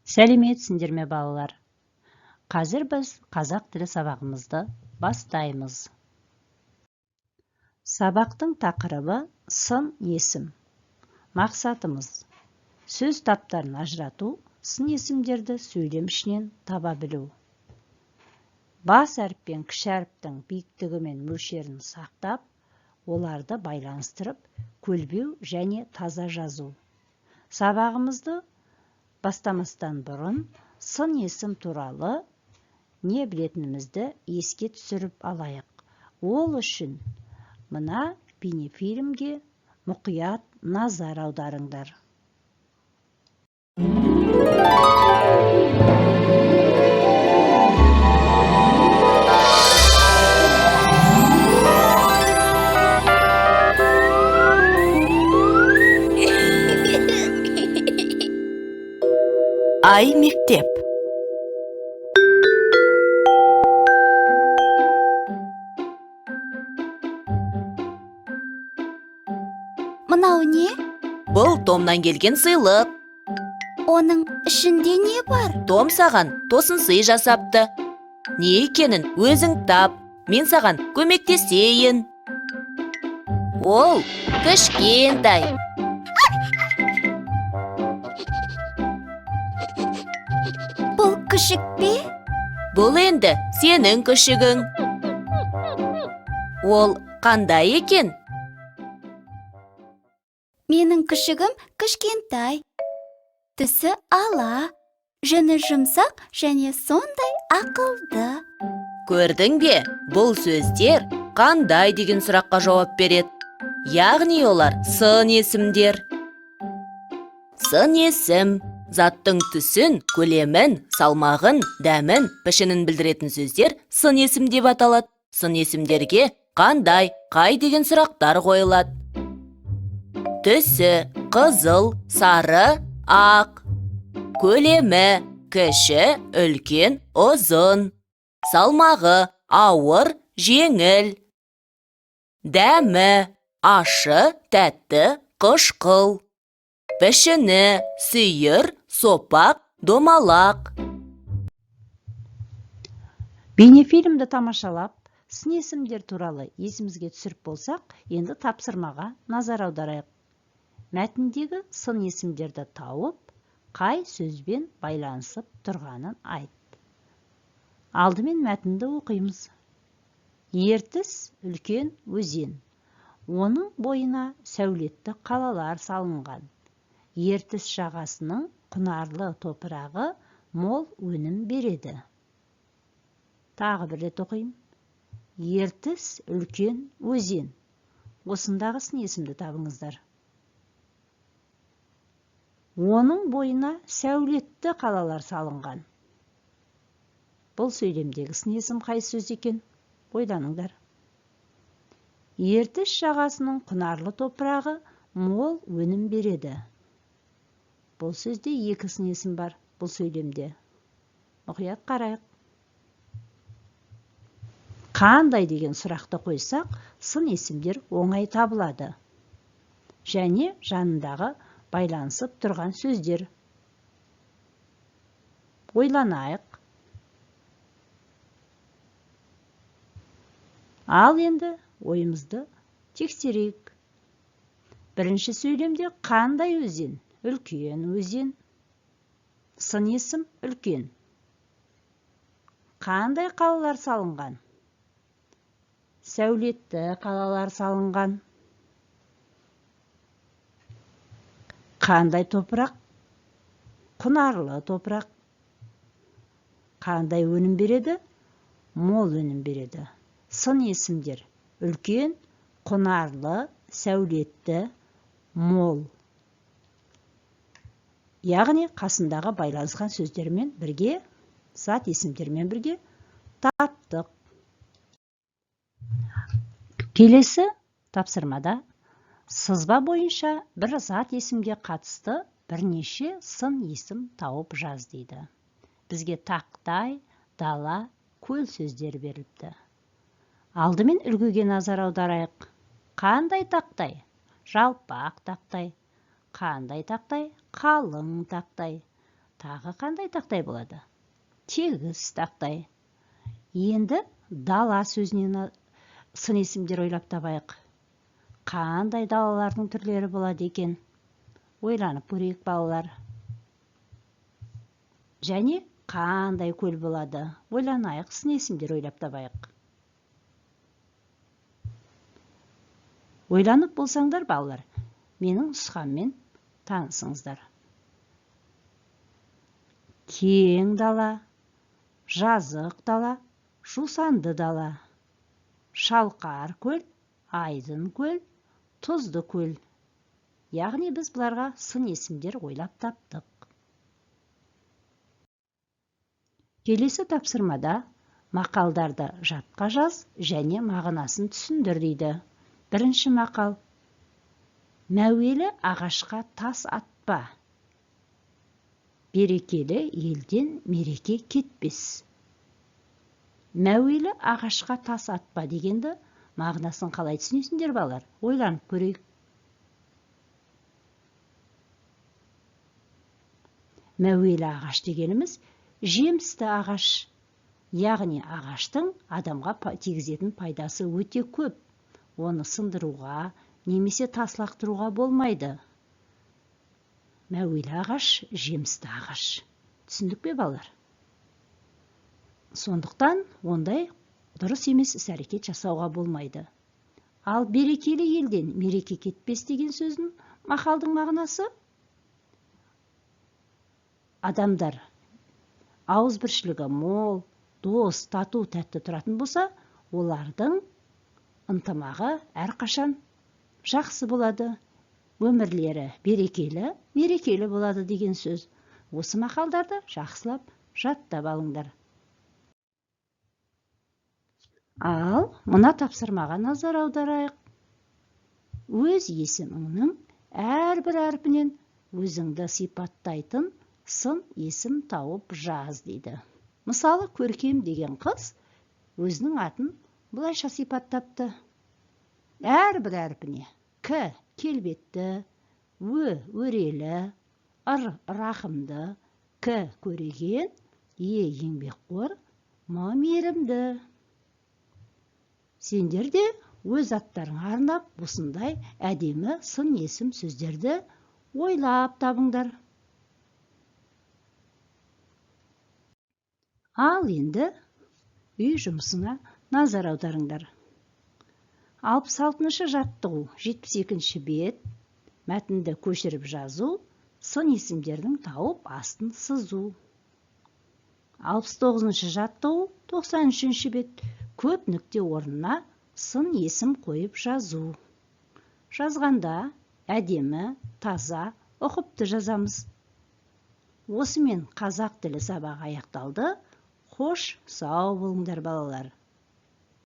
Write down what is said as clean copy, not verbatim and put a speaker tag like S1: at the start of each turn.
S1: Сәлеметсіңдер ме балалар? Қазір біз қазақ тілі сабағымызды бастаймыз. Сабақтың тақырыбы сын есім. Мақсатымыз сөз таптарын ажырату, сын есімдерді сөйлем ішінен таба білу. Бас әріп пен кіші әріптің биіктігі мен мөлшерін сақтап, оларды байланыстырып, көлбеу және таза жазу. Сабағымызды бастамастан бұрын сын есім туралы не білетінімізді еске түсіріп алайық. Ол үшін мына бейнефильмге мұқият назар аударыңдар.
S2: Ай мектеп.
S3: Мынау не?
S2: Бұл Томнан келген сыйлық.
S3: Оның ішінде не бар?
S2: Том саған тосын сый жасапты. Не екенін өзің тап, мен саған көмектесейін. Ол кішкентай.
S3: Бұл күшік пе?
S2: Бұл енді сенің күшігің. Ол қандай екен?
S3: Менің күшігім кішкентай. Түсі ала, жүні жұмсақ және сондай ақылды.
S2: Көрдің бе, бұл сөздер қандай деген сұраққа жауап береді. Яғни олар сын есімдер. Сын есім заттың түсін, көлемін, салмағын, дәмін, пішінін білдіретін сөздер сын есім деп аталады. Сын есімдерге қандай, қай деген сұрақтар қойылады. Түсі қызыл, сары, ақ. Көлемі кіші, үлкен, ұзын. Салмағы ауыр, жеңіл. Дәмі ащы, тәтті, қышқыл. Пішіні сүйір, сопақ, домалақ.
S1: Бейнефильмді тамашалап, сын есімдер туралы есімізге түсіріп болсақ, енді тапсырмаға назар аударайық. Мәтіндегі сын есімдерді тауып, қай сөзбен байланысып тұрғанын айт. Алдымен мәтінді оқимыз. Ертіс үлкен өзен. Оның бойына сәулетті қалалар салынған. Ертіс жағасының құнарлы топырағы мол өнім береді. Тағы бір рет оқайын. Ертіс үлкен өзен. Осындағы сын есімді табыңыздар. Оның бойына сәулетті қалалар салынған. Бұл сөйлемдегі сын есім қай сөз екен? Ойланыңдар. Ертіс жағасының құнарлы топырағы мол өнім береді. Бұл сөзде екі сын есім бар, бұл сөйлемде. Мұқият қарайық. Қандай деген сұрақты қойсақ, сын есімдер оңай табылады. Және жанындағы байланысып тұрған сөздер. Ойланайық. Ал енді ойымызды тексерейік. Бірінші сөйлемде қандай өзен? Үлкен өзен. Сын есім үлкен. Қандай қалалар салынған? Сәулетті қалалар салынған. Қандай топырақ? Құнарлы топырақ. Қандай өнім береді? Мол өнім береді. Сын есімдер үлкен, құнарлы, сәулетті, мол. Яғни қасындағы байланысқан сөздермен бірге, зат есімдермен бірге таптық. Келесі тапсырмада сызба бойынша бір зат есімге қатысты бірнеше сын есім тауып жаз дейді. Бізге тақтай, дала, көл сөздер беріліпті. Алдымен үлгіге назар аударайық. Қандай тақтай? Жалпақ тақтай. Қандай тақтай? Қалың тақтай. Тағы қандай тақтай болады? Тегіс тақтай. Енді дала сөзінен сын есімдер ойлап табайық. Қандай далалардың түрлері болады екен? Ойланып көрейік, балалар. Және қандай көл болады? Ойланайық, сын есімдер ойлап табайық. Ойланып болсаңдар, балалар, менің нұсқаммен танысыңыздар. Кең дала, жазық дала, жусанды дала, шалқар көл, айдын көл, тұзды көл. Яғни біз бұларға сын есімдер ойлап таптық. Келесі тапсырмада мақалдарды жатқа жаз және мағынасын түсіндір дейді. Бірінші мақал. Мәуелі ағашқа тас атпа. Берекелі елден мереке кетпес. Мәуелі ағашқа тас атпа дегенді мағынасын қалай түсінесіңдер, балалар? Ойланып көрейік. Мәуелі ағаш дегеніміз жемісті ағаш. Яғни ағаштың адамға тигізетін пайдасы өте көп. Оны сындыруға, немесе тас лақтыруға болмайды. Мәуелі ағаш жемісті ағаш. Түсіндік пе, балалар? Сондықтан ондай дұрыс емес іс-әрекет жасауға болмайды. Ал берекелі елден мереке кетпес деген сөздің мақалдың мағынасы? Адамдар ауызбіршілігі мол, дос, тату, тәтті тұратын болса, олардың ынтымағы әрқашан жақсы болады. Өмірлері берекелі, мерекелі болады деген сөз. Осы мақалдарды жақсылап жаттап алыңдар. Ал мына тапсырмаға назар аударайық. Өз есіміңнің әрбір әрпінен өзіңді сипаттайтын сын есім тауып жаз дейді. Мысалы, Көркем деген қыз өзінің атын бұлайша сипаттапты. Әрбір әрпіне К келбетті, Ö өрелі, Р рахымды, К көреген, Е еңбекқор, М мейірімді. Сендер де өз аттарыңа арнап осындай әдемі сын есім сөздерді ойлап табыңдар. Ал енді үй жұмысына назар аударыңдар. 66-шы жаттығу 72-ші бет, мәтінді көшіріп жазу, сын есімдердің тауып астын сызу. 69-шы жаттығу 93-ші бет, көп нүкте орнына сын есім қойып жазу. Жазғанда әдемі, таза, ұқыпты жазамыз. Осымен қазақ тілі сабағы аяқталды. Қош, сау болыңдар, балалар.